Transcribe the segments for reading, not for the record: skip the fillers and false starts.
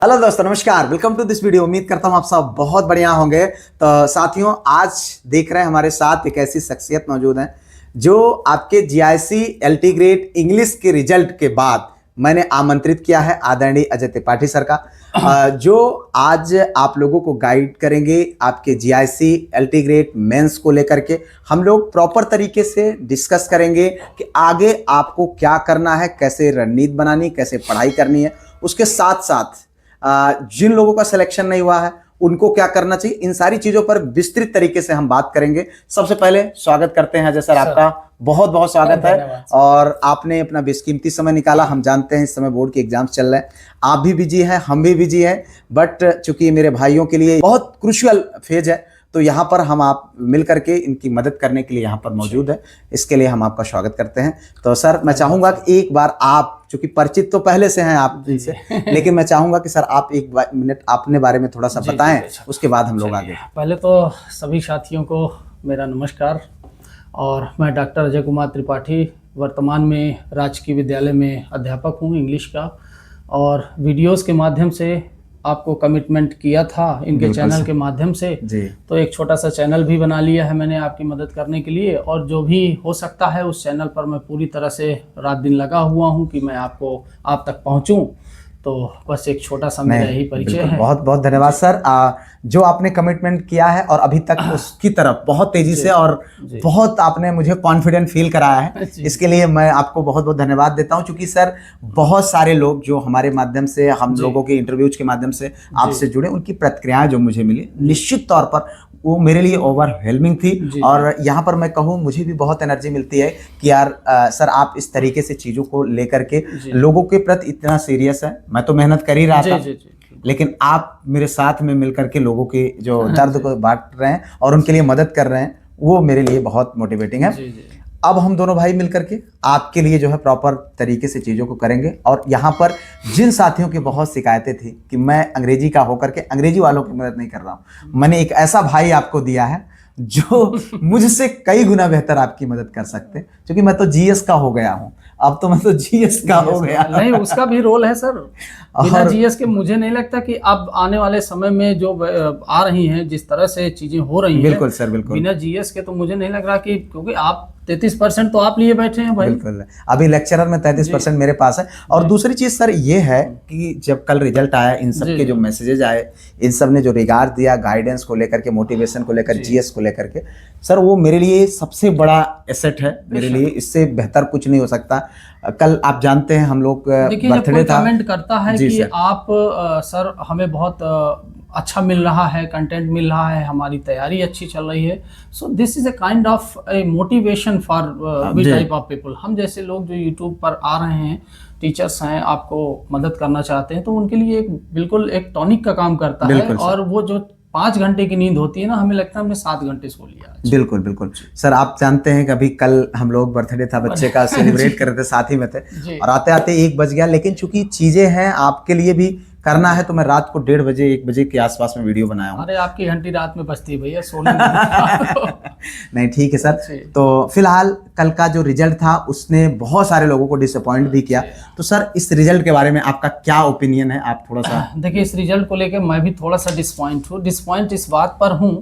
Hello दोस्तों, नमस्कार। Welcome to this video. उम्मीद करता हूँ आप सब बहुत बढ़िया होंगे। तो साथियों, आज देख रहे हैं हमारे साथ एक ऐसी शख्सियत मौजूद है जो आपके जीआईसी एलटी ग्रेड इंग्लिश के रिजल्ट के बाद मैंने आमंत्रित किया है आदरणीय अजय त्रिपाठी सर का, जो आज आप लोगों को गाइड करेंगे आपके जीआईसी एलटी ग्रेड मेंस को लेकर के। हम लोग प्रॉपर तरीके से डिस्कस करेंगे कि आगे आपको क्या करना है, कैसे रणनीति बनानी, कैसे पढ़ाई करनी है। उसके साथ साथ जिन लोगों का सिलेक्शन नहीं हुआ है उनको क्या करना चाहिए, इन सारी चीजों पर विस्तृत तरीके से हम बात करेंगे। सबसे पहले स्वागत करते हैं अजय सर, आपका बहुत बहुत स्वागत है। और आपने अपना बेशकीमती समय निकाला। हम जानते हैं इस समय बोर्ड के एग्जाम्स चल रहे हैं, आप भी बिजी हैं, हम भी बिजी हैं, बट चूंकि मेरे भाइयों के लिए बहुत क्रूशियल फेज है तो यहाँ पर हम आप मिल करके इनकी मदद करने के लिए यहाँ पर मौजूद है। इसके लिए हम आपका स्वागत करते हैं। तो सर, मैं चाहूँगा कि एक बार आप, चूंकि परिचित तो पहले से हैं आप इनसे, लेकिन मैं चाहूँगा कि सर आप एक मिनट अपने बारे में थोड़ा सा बताएं, उसके बाद हम लोग आगे। पहले तो सभी साथियों को मेरा नमस्कार। और मैं डॉक्टर अजय कुमार त्रिपाठी वर्तमान में राजकीय विद्यालय में अध्यापक हूँ इंग्लिश का। और वीडियोज़ के माध्यम से आपको कमिटमेंट किया था इनके चैनल के माध्यम से जी। तो एक छोटा सा चैनल भी बना लिया है मैंने आपकी मदद करने के लिए। और जो भी हो सकता है उस चैनल पर मैं पूरी तरह से रात दिन लगा हुआ हूं कि मैं आप तक पहुंचूं। तो बस एक छोटा सा मेरा यही परिचय है। बहुत बहुत धन्यवाद सर, जो आपने कमिटमेंट किया है और अभी तक उसकी तरफ बहुत तेजी से और बहुत आपने मुझे कॉन्फिडेंट फील कराया है, इसके लिए मैं आपको बहुत बहुत धन्यवाद देता हूं। क्योंकि सर बहुत सारे लोग जो हमारे माध्यम से, हम लोगों के इंटरव्यूज के माध्यम से आपसे जुड़े, उनकी प्रतिक्रियाएं जो मुझे मिली निश्चित तौर पर वो मेरे लिए ओवरवेलमिंग थी। और यहाँ पर मैं कहूँ मुझे भी बहुत एनर्जी मिलती है कि यार सर आप इस तरीके से चीज़ों को लेकर के लोगों के प्रति इतना सीरियस है। मैं तो मेहनत कर ही रहा था, लेकिन आप मेरे साथ में मिलकर के लोगों के जो दर्द को बांट रहे हैं और उनके लिए मदद कर रहे हैं, वो मेरे लिए बहुत मोटिवेटिंग है। अब हम दोनों भाई मिलकर के आपके लिए जो है प्रॉपर तरीके से चीज़ों को करेंगे। और यहाँ पर जिन साथियों की बहुत शिकायतें थी कि मैं अंग्रेजी का होकर के अंग्रेजी वालों की मदद नहीं कर रहा हूँ, मैंने एक ऐसा भाई आपको दिया है जो मुझसे कई गुना बेहतर आपकी मदद कर सकते, क्योंकि मैं तो जीएस का हो गया हूँ। अब तो मैं तो जीएस का हो गया। नहीं, उसका भी रोल है सर। बिना जीएस के मुझे नहीं लगता कि अब आने वाले समय में जो आ रही हैं, जिस तरह से चीजें हो रही हैं, बिल्कुल सर, बिल्कुल बिना जीएस के तो मुझे नहीं लग रहा कि, क्योंकि आप 33% तो आप लिए बैठे हैं भाई। बिल्कुल, अभी लेक्चरर में 33% मेरे पास है। और दूसरी चीज सर ये है कि जब कल रिजल्ट आया, इन सब के जो मैसेजेस आए, इन सब ने जो रिगार्ड दिया गाइडेंस को लेकर के, मोटिवेशन को लेकर, जीएस को लेकर के, सर वो मेरे लिए सबसे बड़ा एसेट है। मेरे लिए इससे बेहतर कुछ नहीं हो सकता। कल आप जानते हैं हम लोग बर्थडे था, कमेंट करता है कि आप सर हमें बहुत अच्छा मिल रहा है, कंटेंट मिल रहा है, हमारी तैयारी अच्छी चल रही है। So this is a kind of a motivation for we type of people. हम जैसे लोग जो यूट्यूब पर आ रहे हैं, टीचर्स हैं, आपको मदद करना चाहते हैं, तो उनके लिए एक बिल्कुल एक टॉनिक का काम करता है। और वो जो 5 घंटे की नींद होती है ना, हमें लगता है हमने 7 घंटे सो लिया। बिल्कुल बिल्कुल सर, आप जानते हैं कि अभी कल हम लोग बर्थडे था बच्चे का, सेलिब्रेट कर रहे थे, साथ ही में थे, और आते आते 1 बज गया। लेकिन चूंकि चीजें हैं आपके लिए भी करना है, तो मैं रात को 1:30 बजे 1 बजे के आसपास में वीडियो बनाया हूँ। अरे आपकी घंटी रात में बजती है भैया, सोने नहीं, ठीक है सर। तो फिलहाल कल का जो रिजल्ट था उसने बहुत सारे लोगों को डिसअपॉइंट भी किया। तो सर इस रिजल्ट के बारे में आपका क्या ओपिनियन है, आप थोड़ा सा। देखिए, इस रिजल्ट को लेकर मैं भी थोड़ा सा डिसपॉइंट इस बात पर हूँ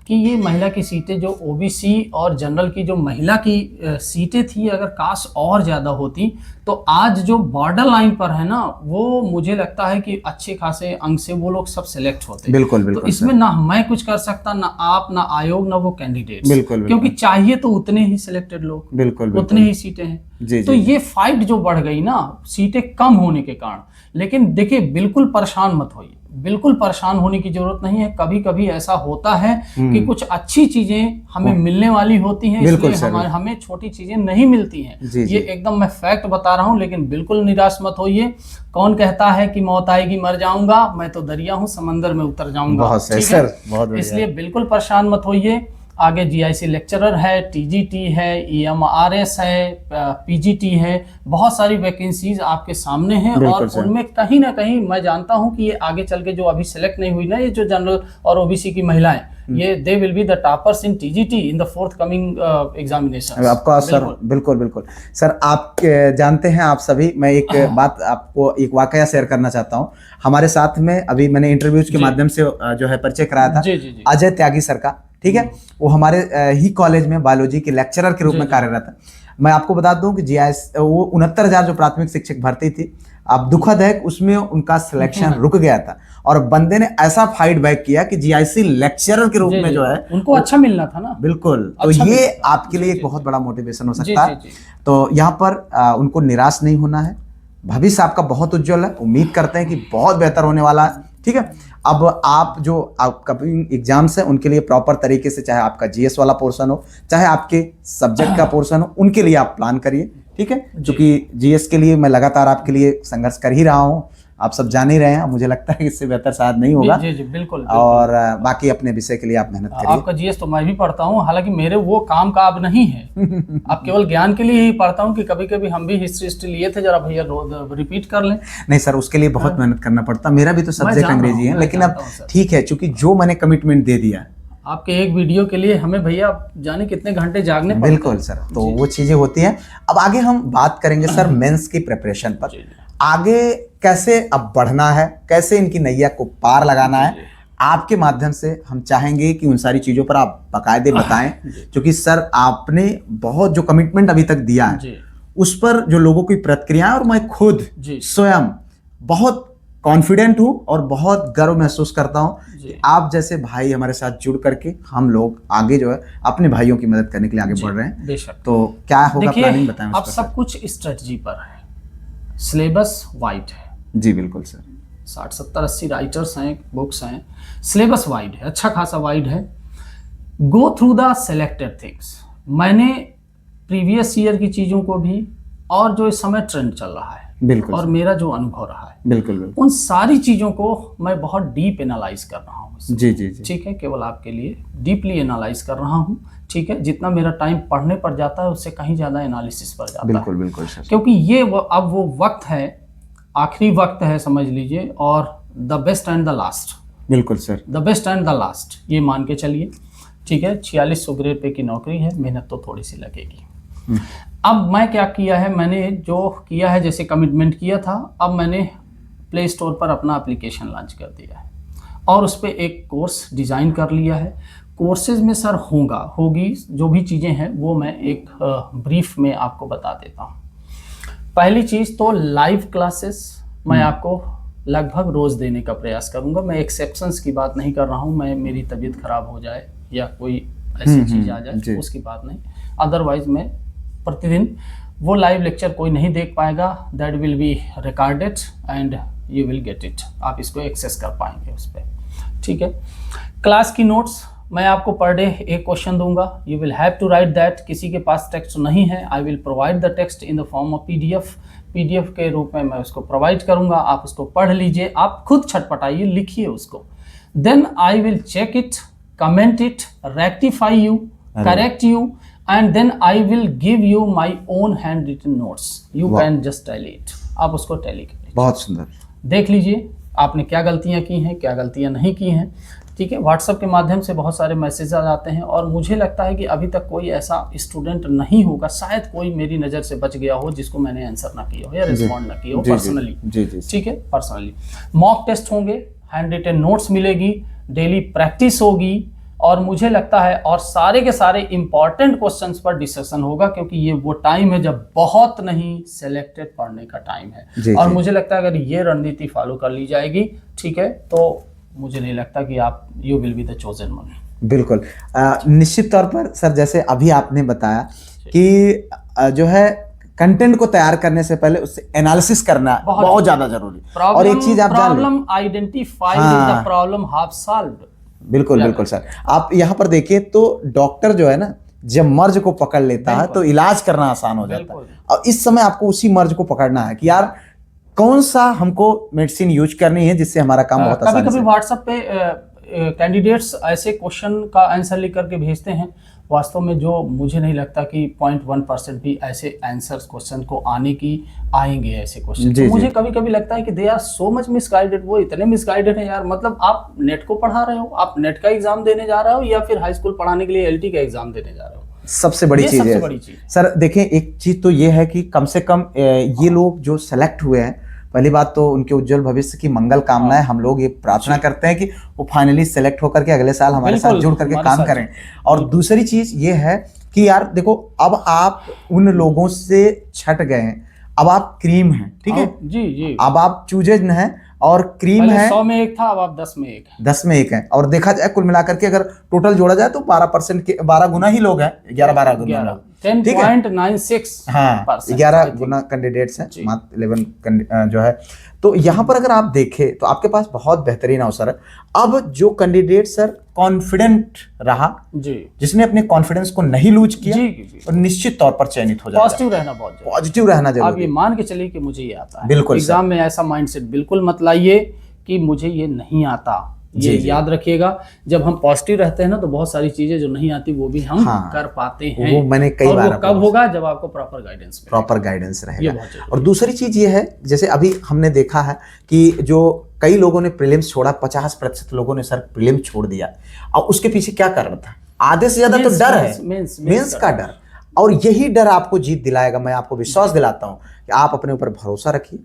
कि ये महिला की सीटें, जो ओबीसी और जनरल की जो महिला की सीटें थी, अगर कास्ट और ज़्यादा होती तो आज जो बॉर्डर लाइन पर है ना, वो मुझे लगता है कि अच्छे खासे अंक से वो लोग सब सिलेक्ट होते। बिल्कुल बिल्कुल। तो इसमें ना मैं कुछ कर सकता, ना आप, ना आयोग, ना वो कैंडिडेट। बिल्कुल, क्योंकि चाहिए तो उतने ही सिलेक्टेड लोग, बिल्कुल, उतने ही सीटें हैं। तो ये फाइट जो बढ़ गई ना सीटें कम होने के कारण। लेकिन देखिए, बिल्कुल परेशान मत होइए, बिल्कुल परेशान होने की जरूरत नहीं है। कभी कभी ऐसा होता है कि कुछ अच्छी चीजें हमें मिलने वाली होती हैं, इसलिए हमें छोटी चीजें नहीं मिलती हैं। ये एकदम मैं फैक्ट बता रहा हूँ। लेकिन बिल्कुल निराश मत होइए। कौन कहता है कि मौत आएगी मर जाऊंगा, मैं तो दरिया हूँ, समंदर में उतर जाऊंगा। बहुत सही सर, बहुत बढ़िया। इसलिए बिल्कुल परेशान मत होइए। आगे जीआईसी लेक्चरर है, टीजीटी है, ईएमआरएस है, पीजीटी है, बहुत सारी वैकेंसीज आपके सामने हैं। बिल्कुल और सर। उनमें कहीं ना कहीं मैं जानता हूं कि ये आगे चल के जो अभी सिलेक्ट नहीं हुई ना, ये जो जनरल और ओबीसी की महिलाएं, ये they will be the toppers in TGT in the fourth coming examination. आपका सर बिल्कुल बिल्कुल सर, आप जानते हैं आप सभी, मैं एक बात आपको एक वाकया शेयर करना चाहता हूं। हमारे साथ में अभी मैंने इंटरव्यूज के माध्यम से जो है परिचय कराया था जी जी जी। अजय त्यागी सर का, ठीक है। वो हमारे ही कॉलेज में बायोलॉजी के लेक्चरर के रूप में कार्यरत है। मैं आपको बता दूं कि जीआईएस वो 69,000 जो प्राथमिक शिक्षक भर्ती थी, अब दुखद है उसमें उनका सिलेक्शन रुक गया था और बंदे ने ऐसा फाइट बैक किया कि जीआईसी लेक्चरर के रूप में जो है उनको अच्छा मिलना था ना। बिल्कुल, तो अच्छा ये आपके लिए एक बहुत बड़ा मोटिवेशन हो सकता है। जी। तो यहाँ पर उनको निराश नहीं होना है, भविष्य आपका बहुत उज्जवल है, उम्मीद करते हैं कि बहुत बेहतर होने वाला है, ठीक है। अब आप जो अपकमिंग एग्जाम्स हैं उनके लिए प्रॉपर तरीके से, चाहे आपका जीएस वाला पोर्शन हो, चाहे आपके सब्जेक्ट का पोर्शन हो, उनके लिए आप प्लान करिए, ठीक है। क्योंकि जीएस के लिए मैं लगातार आपके लिए संघर्ष कर ही रहा हूँ, आप सब जान ही रहे हैं। मुझे लगता है कि इससे बेहतर शायद नहीं होगा। जी बिल्कुल। और बाकी अपने विषय के लिए आप मेहनत करिए। आपका जीएस तो मैं भी पढ़ता हूँ, हालांकि मेरे वो काम का अब नहीं है। अब केवल ज्ञान के लिए ही पढ़ता हूँ कि कभी कभी हम भी हिस्ट्री लिए थे, जरा भैया रिपीट कर लें। नहीं सर, उसके लिए बहुत मेहनत करना पड़ता। मेरा भी तो सब्जेक्ट अंग्रेजी है, लेकिन अब ठीक है, चूंकि जो मैंने कमिटमेंट दे दिया आपके एक वीडियो के लिए हमें भैया जाने कितने घंटे जागने पड़ते हैं। बिल्कुल सर, तो वो चीजें होती हैं। अब आगे हम बात करेंगे सर मेंस की प्रिपरेशन पर। आगे कैसे अब बढ़ना है, कैसे इनकी नैया को पार लगाना है, आपके माध्यम से हम चाहेंगे कि उन सारी चीजों पर आप बाकायदे बताएं। क्योंकि सर आपने बहुत जो कमिटमेंट अभी तक दिया है उस पर जो लोगों की प्रतिक्रिया, और मैं खुद स्वयं बहुत कॉन्फिडेंट हूं और बहुत गर्व महसूस करता हूं कि आप जैसे भाई हमारे साथ जुड़ करके हम लोग आगे जो है अपने भाइयों की मदद करने के लिए आगे बढ़ रहे हैं। बेशक। तो क्या होगा, प्लानिंग बताएं। अब सब कुछ स्ट्रेटजी पर है, सिलेबस वाइड है। जी बिल्कुल सर, 60 70 80 राइटर्स हैं, बुक्स हैं, सिलेबस वाइड है, अच्छा खासा वाइड है। Go through the selected things. मैंने प्रीवियस ईयर की चीज़ों को भी, और जो इस समय ट्रेंड चल रहा है, बिल्कुल, और मेरा जो अनुभव रहा है, बिल्कुल, उन सारी चीज़ों को मैं बहुत डीप एनालाइज कर रहा हूँ। जी जी जी, ठीक है, केवल आपके लिए डीपली एनालाइज कर रहा हूँ, ठीक है। जितना मेरा टाइम पढ़ने पर जाता है उससे कहीं ज़्यादा एनालिसिस पर जाता है। बिल्कुल बिल्कुल सर, क्योंकि ये अब वो वक्त है, आखिरी वक्त है समझ लीजिए, और the best and the last. बिल्कुल sir, the best and the last, ये मान के चलिए, ठीक है। 4600 ग्रेड पे की नौकरी है, मेहनत तो थोड़ी सी लगेगी। अब मैं क्या किया है, मैंने जो किया है, जैसे कमिटमेंट किया था, अब मैंने प्ले स्टोर पर अपना एप्लीकेशन लॉन्च कर दिया है और उस पर एक कोर्स डिज़ाइन कर लिया है। कोर्सेज में सर होगी जो भी चीज़ें हैं वो मैं एक ब्रीफ में आपको बता देता हूँ। पहली चीज़ तो लाइव क्लासेस मैं आपको लगभग रोज़ देने का प्रयास करूँगा। मैं एक्सेप्शंस की बात नहीं कर रहा हूँ, मैं मेरी तबीयत खराब हो जाए या कोई ऐसी चीज़ आ जाए उसकी बात नहीं, अदरवाइज मैं प्रतिदिन वो लाइव लेक्चर कोई नहीं देख पाएगा, that will be recorded and you will get it, आप इसको एक्सेस कर पाएंगे उस पर, ठीक है। क्लास की नोट्स मैं आपको पर डे एक क्वेश्चन दूंगा, you will have to write that. किसी के पास टेक्स्ट नहीं है, I will provide the text in the form of PDF के रूप में मैं उसको प्रोवाइड करूंगा, आप उसको पढ़ लीजिए, आप खुद छटपटाइए, लिखिए उसको, then I will check it, comment it, rectify you, correct you, and then I will give you my own handwritten notes. You can just tally it. आप उसको टैली करिए। बहुत सुंदर, देख लीजिए आपने क्या गलतियां की हैं, क्या गलतियां नहीं की हैं, ठीक है। व्हाट्सएप के माध्यम से बहुत सारे मैसेज आते हैं और मुझे लगता है कि अभी तक कोई ऐसा स्टूडेंट नहीं होगा, शायद कोई मेरी नज़र से बच गया हो जिसको मैंने आंसर ना किया हो या रिस्पॉन्ड ना किया हो पर्सनली, ठीक है, पर्सनली। मॉक टेस्ट होंगे, हैंड रिटन नोट्स मिलेगी, डेली प्रैक्टिस होगी, और मुझे लगता है और सारे के सारे इंपॉर्टेंट क्वेश्चंस पर डिस्कशन होगा, क्योंकि ये वो टाइम है जब बहुत नहीं सिलेक्टेड पढ़ने का टाइम है। और मुझे लगता है अगर ये रणनीति फॉलो कर ली जाएगी, ठीक है, तो मुझे नहीं लगता कि आप you will be the chosen one. बिल्कुल, निश्चित तौर पर सर, जैसे अभी आपने बताया कि जो है कंटेंट को तैयार करने से पहले उससे एनालिसिस करना बहुत ज्यादा जरूरी। और एक चीज आप problem identified is the problem half solved. बिल्कुल बिल्कुल सर, आप यहाँ पर देखिए तो डॉक्टर जो है ना, जब मर्ज को पकड़ लेता है तो इलाज करना आसान हो जाता है। और इस समय आपको उसी मर्ज को पकड़ना है कि यार कौन सा हमको मेडिसिन यूज करनी है जिससे हमारा काम बहुत आसान है। कभी-कभी व्हाट्सएप पे कैंडिडेट्स ऐसे क्वेश्चन का आंसर लिख करके भेजते हैं, वास्तव में जो मुझे नहीं लगता कि 0.1% भी ऐसे आंसर्स क्वेश्चन को आने की आएंगे ऐसे क्वेश्चन। जी, तो मुझे जी। कभी कभी लगता है कि they are so much misguided, वो इतने मिसगाइडेड हैं यार। मतलब आप नेट को पढ़ा रहे हो, आप नेट का एग्जाम देने जा रहे हो, या फिर हाई स्कूल पढ़ाने के लिए एलटी का एग्जाम देने जा रहे हो। सबसे बड़ी ये चीज सबसे है बड़ी चीज। सर। देखें, एक चीज तो ये है कि कम से कम ये लोग जो सेलेक्ट हुए हैं, पहली बात तो उनके उज्जवल भविष्य की मंगल कामनाएं। हम लोग ये प्रार्थना करते हैं कि वो फाइनली सेलेक्ट होकर के अगले साल हमारे साथ बिल्कुल, जुड़ करके हमारे काम साथ करें। और दूसरी चीज ये है कि यार देखो, अब आप उन लोगों से छट गए हैं, अब आप क्रीम हैं, ठीक है। जी जी। अब आप चूजे हैं और क्रीम पहले है, 100 में एक था, अब आप 10 में एक है। 10 में एक है। और देखा जाए कुल मिलाकर के अगर टोटल जोड़ा जाए तो 12% के 12 गुना ही लोग हैं, 11-12 गुना लोग, ठीक है। 10.96 हाँ, 11 गुना कैंडिडेट्स हैं, मात्र 11 जो है। तो यहाँ पर अगर आप देखें तो आपके पास बहुत बेहतरीन अवसर है। अब जो कैंडिडेट सर कॉन्फिडेंट रहा, जी, जिसने अपने कॉन्फिडेंस को नहीं लूज किया, जी जी, और निश्चित तौर पर चयनित हो जाएगा। पॉजिटिव रहना बहुत जरूरी है। पॉजिटिव रहना आप जरूरी ये है। मान के चलिए कि मुझे ये आता है। बिल्कुल एग्जाम में ऐसा माइंडसेट बिल्कुल मत लाइए कि मुझे ये नहीं आता। ये जी, जी। याद रखिएगा, जब हम पॉजिटिव रहते हैं ना तो बहुत सारी चीजें जो नहीं आती वो भी हम हाँ, कर पाते हैं। वो मैंने कई और बार वो कब होगा, जब आपको प्रॉपर गाइडेंस मिलेगा। प्रॉपर गाइडेंस ये रहेगा। बहुत जरूरी और दूसरी चीज ये है, जैसे अभी हमने देखा है कि जो कई लोगों ने प्रीलिम्स छोड़ा, 50% लोगों ने सर प्रीलिम्स छोड़ दिया। और उसके पीछे क्या कारण था? आधे से ज्यादा तो मेंस- डर है, मेंस- मेंस का डर। और यही डर आपको जीत दिलाएगा। मैं आपको विश्वास दिलाता हूं कि आप अपने ऊपर भरोसा रखिए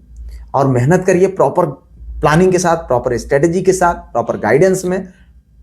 और मेहनत करिए, प्रॉपर प्लानिंग के साथ, प्रॉपर स्ट्रेटेजी के साथ, प्रॉपर गाइडेंस में।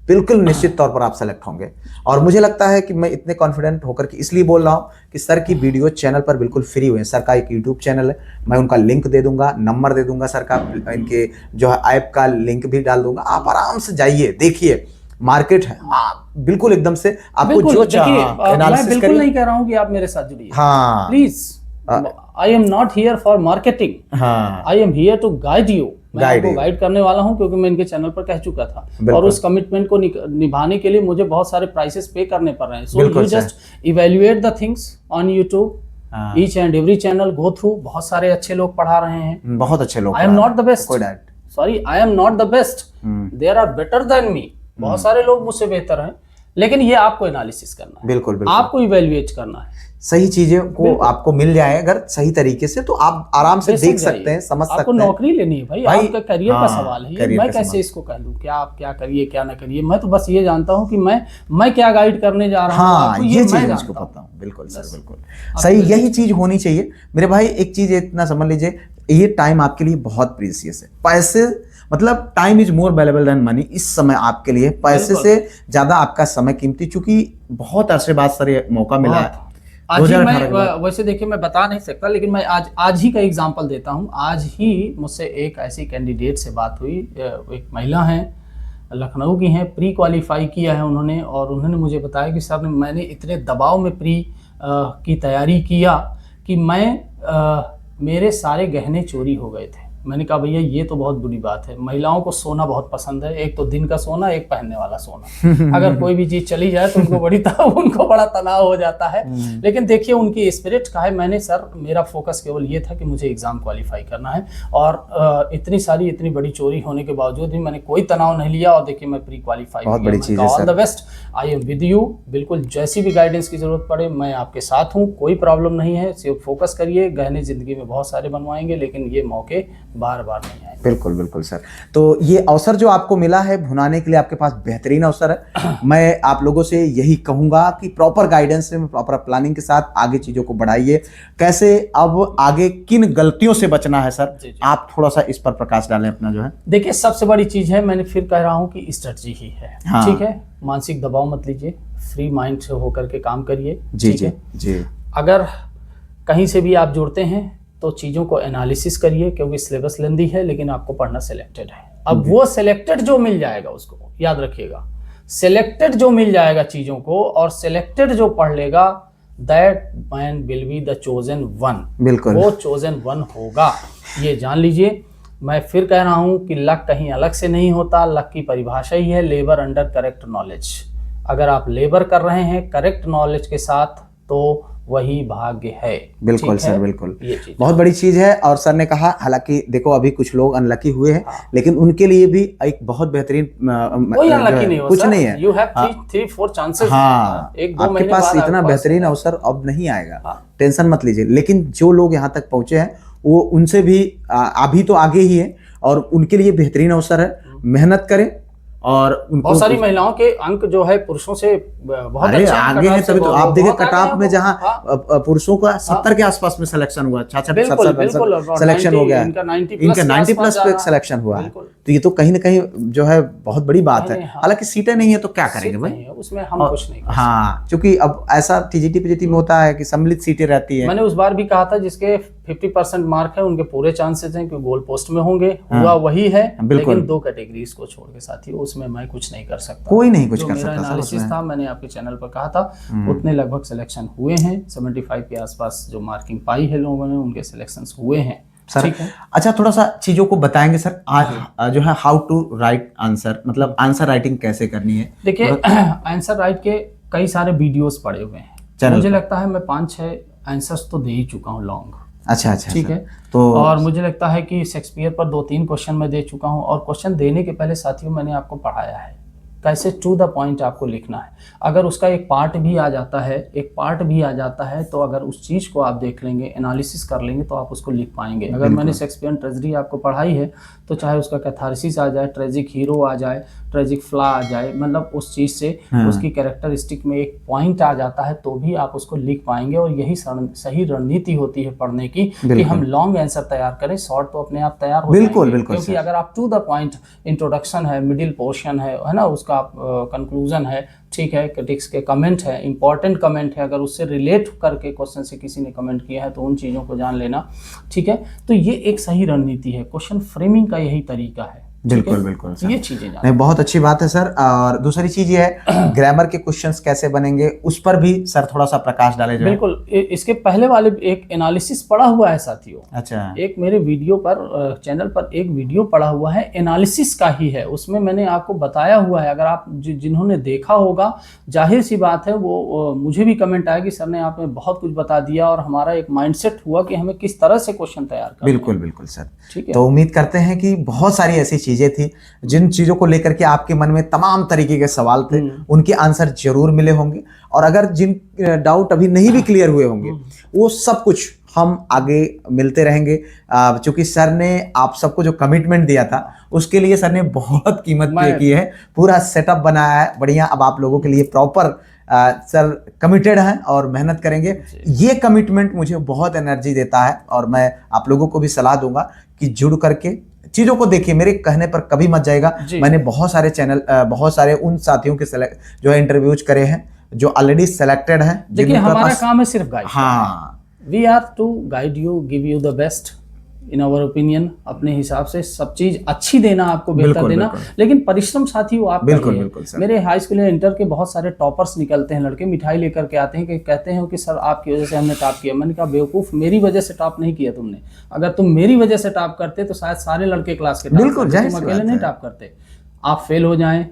बिल्कुल निश्चित तौर पर आप सेलेक्ट होंगे। और मुझे लगता है कि मैं इतने कॉन्फिडेंट होकर के इसलिए बोल रहा हूं कि सर की वीडियो चैनल पर बिल्कुल फ्री हुए हैं। सर का एक यूट्यूब चैनल है, मैं उनका लिंक दे दूंगा, नंबर दे दूंगा सर का, इनके जो है ऐप का लिंक भी डाल दूंगा। आप आराम से जाइए, देखिए, मार्केट है। हाँ, बिल्कुल एकदम से आपको बिल्कुल। जो देखिए, मैं एनालिसिस बिल्कुल करिए। नहीं कह रहा हूँ कि आप मेरे साथ जुड़िए। हाँ, please, I am not here for marketing, हाँ, I am here to guide you. मैं Guide आपको you। गाइड करने वाला हूं, क्योंकि मैं इनके चैनल पर कह चुका था। बिल्कुल। और उस कमिटमेंट को निभाने के लिए मुझे बहुत सारे प्राइसेस पे करने पड़ रहे हैं। सो बिल्कुल you sir. Just evaluate the things on YouTube, हाँ। Each and every channel, go through. बहुत सारे अच्छे लोग पढ़ा रहे हैं। बहुत अच्छे लोग। I am not the best, कोई doubt. Sorry, I am not the best, there are better than me. बहुत सारे लोग मुझसे बेहतर हैं, लेकिन ये आपको एनालिसिस करना है, बिल्कुल बिल्कुल। आपको इवेल्युएट करना है। सही चीजें को आपको मिल जाए अगर सही तरीके से, तो आप आराम से देख सकते हैं, समझ सकते आपको हैं। नौकरी लेनी है भाई, आपका करियर का सवाल है। ये करियर मैं का कैसे सवाल। इसको कह दूं क्या आप क्या करिए क्या ना करिए। मैं तो बस ये जानता हूं कि मैं क्या गाइड करने जा रहा हूं हाँ, आपको, ये मैं चीज मुझको जानता हूं। पता हूँ। बिल्कुल सर, बिल्कुल सही, यही चीज होनी चाहिए मेरे भाई। एक चीज इतना समझ लीजिए, ये टाइम आपके लिए बहुत प्रीसियस है। पैसे, मतलब time is more valuable then money. इस समय आपके लिए पैसे से ज्यादा आपका समय कीमती, चूंकि बहुत अरसे बाद सर ये मौका मिला है। आज ही 2018 के बाद। मैं वैसे देखिए, मैं बता नहीं सकता, लेकिन मैं आज ही का एग्जांपल देता हूं। आज ही मुझसे एक ऐसी कैंडिडेट से बात हुई, एक महिला हैं, लखनऊ की हैं, प्री क्वालिफाई किया है उन्होंने। और उन्होंने मुझे बताया कि सर मैंने इतने दबाव में प्री की तैयारी किया कि मेरे सारे गहने चोरी हो गए थे। मैंने कहा भैया ये तो बहुत बुरी बात है। महिलाओं को सोना बहुत पसंद है, एक तो दिन का सोना, एक पहनने वाला सोना। अगर कोई भी चीज चली जाए तो उनको बड़ा तनाव हो जाता है। लेकिन देखिए उनकी स्पिरिट का है। मैंने सर, मेरा फोकस केवल ये था कि मुझे एग्जाम क्वालिफाई करना है। और इतनी बड़ी चोरी होने के बावजूद भी मैंने कोई तनाव नहीं लिया। और देखिए मैं प्री क्वालिफाई, बहुत बड़ी चीज है all sir. The best, I am with you. बिल्कुल जैसी भी गाइडेंस की जरूरत पड़े मैं आपके साथ हूँ, कोई प्रॉब्लम नहीं है। सिर्फ फोकस करिए। गहने जिंदगी में बहुत सारे बनवाएंगे, लेकिन ये मौके बार बार नहीं आए। बिल्कुल बिल्कुल सर। तो ये अवसर जो आपको मिला है भुनाने के लिए, आपके पास बेहतरीन अवसर है। मैं आप लोगों से यही कहूंगा कि प्रॉपर गाइडेंस में, प्रॉपर प्लानिंग के साथ आगे चीजों को बढ़ाइए। कैसे अब आगे किन गलतियों से बचना है सर, जी, जी। आप थोड़ा सा इस पर प्रकाश डालें अपना जो है। देखिए सबसे बड़ी चीज है, मैंने फिर कह रहा हूँ कि स्ट्रेटजी ही है। हाँ। ठीक है, मानसिक दबाव मत लीजिए, फ्री माइंड से होकर के काम करिए। जी ठीक जी है? जी। अगर कहीं से भी आप जुड़ते हैं तो चीज़ों को एनालिसिस करिए, क्योंकि सिलेबस लेंदी है, लेकिन आपको पढ़ना सिलेक्टेड है। अब वो सिलेक्टेड जो मिल जाएगा, उसको याद रखिएगा, सिलेक्टेड जो मिल जाएगा चीज़ों को, और सिलेक्टेड जो पढ़ लेगा, that man will be the chosen one. बिल्कुल। वो चोजन वन होगा, ये जान लीजिए। मैं फिर कह रहा हूँ कि लक कहीं अलग से नहीं होता। लक की परिभाषा ही है लेबर अंडर करेक्ट नॉलेज। अगर आप लेबर कर रहे हैं करेक्ट नॉलेज के साथ, तो वही भाग्य है। बिल्कुल ठीक है? सर, बिल्कुल। ये चीज बहुत बड़ी चीज है। और सर ने कहा, हालांकि देखो अभी कुछ लोग अनलकी हुए हैं, लेकिन उनके लिए भी एक बहुत बेहतरीन कोई जो अनलकी है, नहीं हो कुछ सर, नहीं है। यू हैव हाँ, 3-4 चांसेस। हाँ, एक दो आपके महीने पास बाद इतना आपके पास बेहतरीन है। अवसर अब नहीं आएगा, हाँ। टेंशन मत लीजिए। लेकिन जो लोग यहाँ तक पहुंचे हैं वो उनसे भी अभी तो आगे ही है, और उनके लिए बेहतरीन अवसर है। मेहनत करें और उनको बहुत सारी महिलाओं के अंक जो है पुरुषों से बहुत अरे अच्छे हैं आगे कट हैं, ऑफ से, तभी तो आप देखिए बहुत आगे कट ऑफ हैं में वो। जहां हाँ, पुरुषों का 70 के आसपास में सिलेक्शन हुआ, 66 बिल्कुल 67 बिल्कुल, और सिलेक्शन हो 90 गया है, इनका 90 इनका प्लस 90 के आसपास प्लस जा पे रहा है। सिलेक्शन हुआ है। बिल्कुल। तो ये तो कहीं ना कहीं जो है बहुत बड़ी बात है। नहीं, हाँ। हालांकि सीटें नहीं है तो क्या करेंगे सीट भाई, नहीं है, उसमें हम कुछ नहीं कर सकते। हाँ, क्योंकि अब ऐसा टीजीटी पीजीटी में होता है कि सम्मिलित सीटें रहती है। मैंने उस बार भी कहा था जिसके 50% मार्क है उनके पूरे चांसेस हैं कि गोल पोस्ट में होंगे। हुआ वही है, बिल्कुल। लेकिन 2 कैटेगरीज को छोड़ के साथी उसमें मैं कुछ नहीं कर सकता। कोई नहीं कुछ जो कर मेरा सकता सर एनालिसिस उसमें। था, मैंने आपके चैनल पर कहा था, उतने लगभग सिलेक्शन हुए हैं। 75 के आसपास जो मार्किंग पाई है लोगों ने, उनके सिलेक्शंस हुए हैं। सर ठीक है। अच्छा, थोड़ा सा चीजों को बताएंगे सर, आज जो है हाउ टू राइट आंसर, मतलब आंसर राइटिंग कैसे करनी है? देखिए, आंसर राइट के कई सारे वीडियोस पड़े हुए हैं। चैनल मुझे पर। लगता है मैं 5-6 आंसर्स तो दे ही चुका हूँ लॉन्ग। अच्छा अच्छा, ठीक सर। है। तो और मुझे लगता है कि शेक्सपियर पर 2-3 क्वेश्चन मैं दे चुका हूँ, और क्वेश्चन देने के पहले साथियों मैंने आपको पढ़ाया है कैसे टू द पॉइंट आपको लिखना है। अगर उसका एक पार्ट भी आ जाता है, तो अगर उस चीज़ को आप देख लेंगे, एनालिसिस कर लेंगे, तो आप उसको लिख पाएंगे। अगर मैंने शेक्सपियन ट्रेजेडी आपको पढ़ाई है, तो चाहे उसका कैथारसिस आ जाए, ट्रेजिक हीरो आ जाए, ट्रेजिक फ्ला आ जाए, मतलब उस चीज़ से उसकी कैरेक्टरिस्टिक में एक पॉइंट आ जाता है, तो भी आप उसको लिख पाएंगे। और यही सही रणनीति होती है पढ़ने की, कि हम लॉन्ग आंसर तैयार करें, शॉर्ट तो अपने आप तैयार हो बिल्कुल, जाएंगे। बिल्कुल क्योंकि सर। अगर आप टू द पॉइंट, इंट्रोडक्शन है, मिडिल पोर्शन है ना, उसका कंक्लूजन है, ठीक है, क्रिटिक्स के कमेंट है, इंपॉर्टेंट कमेंट है, अगर उससे रिलेट करके क्वेश्चन से किसी ने कमेंट किया है तो उन चीज़ों को जान लेना। ठीक है, तो ये एक सही रणनीति है, क्वेश्चन फ्रेमिंग का यही तरीका है। बिल्कुल बिल्कुल सर। ये चीजें नहीं, बहुत अच्छी बात है सर। और दूसरी चीज ये है, ग्रामर के क्वेश्चंस कैसे बनेंगे, उस पर भी सर थोड़ा सा प्रकाश डाले जाए। बिल्कुल। इसके पहले वाले एक एनालिसिस पड़ा हुआ है साथियों। अच्छा। एक मेरे वीडियो पर, चैनल पर एक वीडियो पड़ा हुआ है, एनालिसिस का ही है। उसमें मैंने आपको बताया हुआ है, अगर आप जिन्होंने देखा होगा, जाहिर सी बात है वो मुझे भी कमेंट आया कि सर ने आपने बहुत कुछ बता दिया, और हमारा एक माइंडसेट हुआ कि हमें किस तरह से क्वेश्चन तैयार करना है। बिल्कुल बिल्कुल सर। ठीक है। तो उम्मीद करते हैं कि बहुत सारी ऐसी चीजें थी जिन चीजों को लेकर के आपके मन में तमाम तरीके के सवाल थे, उनके आंसर जरूर मिले होंगे। और अगर जिन डाउट अभी नहीं भी क्लियर हुए होंगे, वो सब कुछ हम आगे मिलते रहेंगे। क्योंकि सर ने आप सबको जो कमिटमेंट दिया था, उसके लिए सर ने बहुत कीमत पे की है, पूरा सेटअप बनाया है बढ़िया। अब आप लोगों के लिए प्रॉपर सर कमिटेड हैं और मेहनत करेंगे। ये कमिटमेंट मुझे बहुत एनर्जी देता है, और मैं आप लोगों को भी सलाह दूंगा कि जुड़ करके चीजों को देखिए, मेरे कहने पर कभी मत जाएगा। मैंने बहुत सारे चैनल, बहुत सारे उन साथियों के जो है इंटरव्यूज करे हैं, जो ऑलरेडी सिलेक्टेड हैं। देखिए, हमारा काम है सिर्फ गाइड। हाँ, we are to guide you, give you the best in our opinion. अपने हिसाब से सब चीज अच्छी देना, आपको बेहतर देना, लेकिन परिश्रम साथियों आप करिए। मेरे हाई स्कूल या इंटर के बहुत सारे टॉपर्स निकलते हैं लड़के, मिठाई लेकर के आते हैं कि कहते हैं कि सर आपकी वजह से हमने टॉप किया। मैंने कहा बेवकूफ, मेरी वजह से टॉप नहीं किया तुमने। अगर तुम मेरी वजह से टॉप करते तो शायद सारे लड़के क्लास के टॉप करते, तुम अकेले नहीं टॉप करते। आप फेल हो जाएं,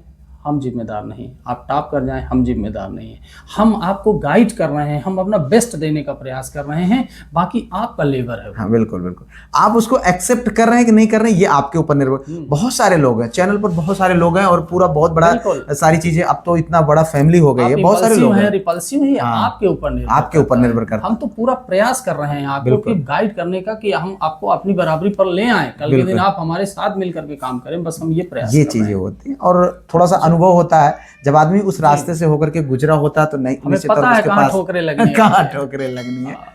हम जिम्मेदार नहीं, आप टॉप कर जाएं, हम जिम्मेदार नहीं हैं। हम आपको गाइड कर रहे हैं, हम अपना बेस्ट देने का प्रयास कर रहे हैं, बाकी आपका लेबर है। हाँ, बिल्कुल बिल्कुल। आप उसको एक्सेप्ट कर रहे हैं कि नहीं कर रहे हैं, ये आपके ऊपर निर्भर। बहुत सारे लोग हैं चैनल पर, बहुत सारे लोग हैं, और पूरा बहुत बड़ा सारी चीजें, अब तो इतना बड़ा फैमिली हो गई है, बहुत सारे लोग हैं। रिपल्सिव है, आपके ऊपर निर्भर करता है। हम तो पूरा प्रयास कर रहे हैं आपको गाइड करने का, कि हम आपको अपनी बराबरी पर ले आए। कल के दिन आप हमारे साथ मिलकर के काम करें, बस हम ये प्रयास, ये चीजें होती है। और थोड़ा सा अनुभव होता है, जब आदमी उस रास्ते से होकर के गुजरा होता है तो नहीं, पता है कहाँ ठोकरें लगनी है, कहाँ ठोकरें लगनी है।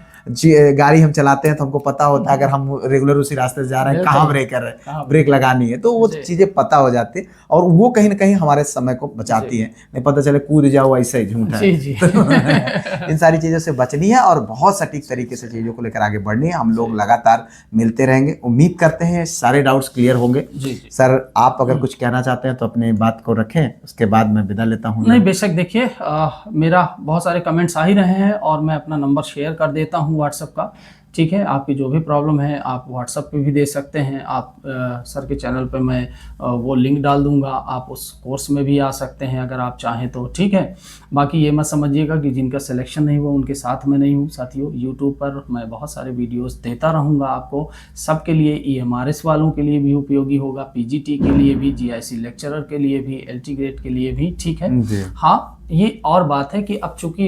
गाड़ी हम चलाते हैं तो हमको पता होता है, अगर हम रेगुलर उसी रास्ते से जा रहे हैं, कहाँ ब्रेक कर रहे हैं, ब्रेक लगानी है, तो वो चीजें पता हो जाती है, और वो कहीं ना कहीं हमारे समय को बचाती है। नहीं पता चले कूद जाओ, ऐसे ही झूठ है। इन सारी चीजों से बचनी है, और बहुत सटीक तरीके से चीजों को लेकर आगे बढ़नी है। हम लोग लगातार मिलते रहेंगे, उम्मीद करते हैं सारे डाउट्स क्लियर होंगे। सर, आप अगर कुछ कहना चाहते हैं तो अपनी बात को रखें, उसके बाद मैं विदा लेता हूँ। नहीं, बेशक। देखिए, मेरा बहुत सारे कमेंट्स आ ही रहे हैं, और मैं अपना नंबर शेयर कर देता हूँ व्हाट्सएप का। ठीक है। आपकी जो भी प्रॉब्लम है आप व्हाट्सएप पे भी दे सकते हैं। आप सर के चैनल पे मैं वो लिंक डाल दूंगा, आप उस कोर्स में भी आ सकते हैं अगर आप चाहें तो, ठीक है। बाकी ये मत समझिएगा कि जिनका सिलेक्शन नहीं हुआ उनके साथ में नहीं हूँ। साथियों, यूट्यूब पर मैं बहुत सारे वीडियोस देता रहूँगा आपको, सबके लिए, EMRS वालों के लिए भी उपयोगी होगा, PGT के लिए भी, GIC लेक्चरर के लिए भी, LT ग्रेड के लिए भी, ठीक है। जी। हाँ, ये और बात है कि अब चूंकि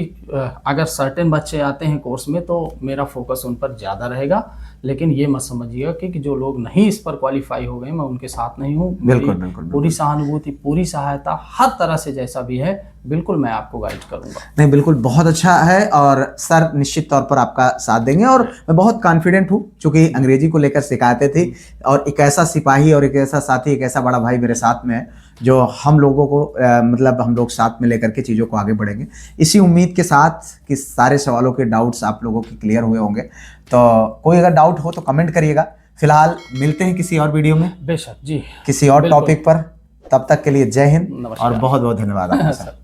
अगर सर्टेन बच्चे आते हैं कोर्स में तो मेरा फोकस उन पर ज़्यादा रहेगा, लेकिन ये मत समझिएगा कि जो लोग नहीं इस पर क्वालिफाई हो गए मैं उनके साथ नहीं हूँ। बिल्कुल बिल्कुल पूरी सहानुभूति, पूरी सहायता, हर तरह से जैसा भी है बिल्कुल मैं आपको गाइड करूँगा। नहीं, बिल्कुल बहुत अच्छा है और सर निश्चित तौर पर आपका साथ देंगे और मैं बहुत कॉन्फिडेंट हूँ, क्योंकि अंग्रेजी को लेकर शिकायतें थी और एक ऐसा सिपाही और एक ऐसा साथी, एक ऐसा बड़ा भाई मेरे साथ में है जो हम लोगों को मतलब हम लोग साथ में लेकर के चीज़ों को आगे बढ़ेंगे, इसी उम्मीद के साथ कि सारे सवालों के डाउट्स आप लोगों के क्लियर हुए होंगे। तो कोई अगर डाउट हो तो कमेंट करिएगा। फिलहाल मिलते हैं किसी और वीडियो में, बेशक जी, किसी और बिल्कुल। टॉपिक पर। तब तक के लिए जय हिंद नमस्कार। और बहुत बहुत धन्यवाद आपका सर।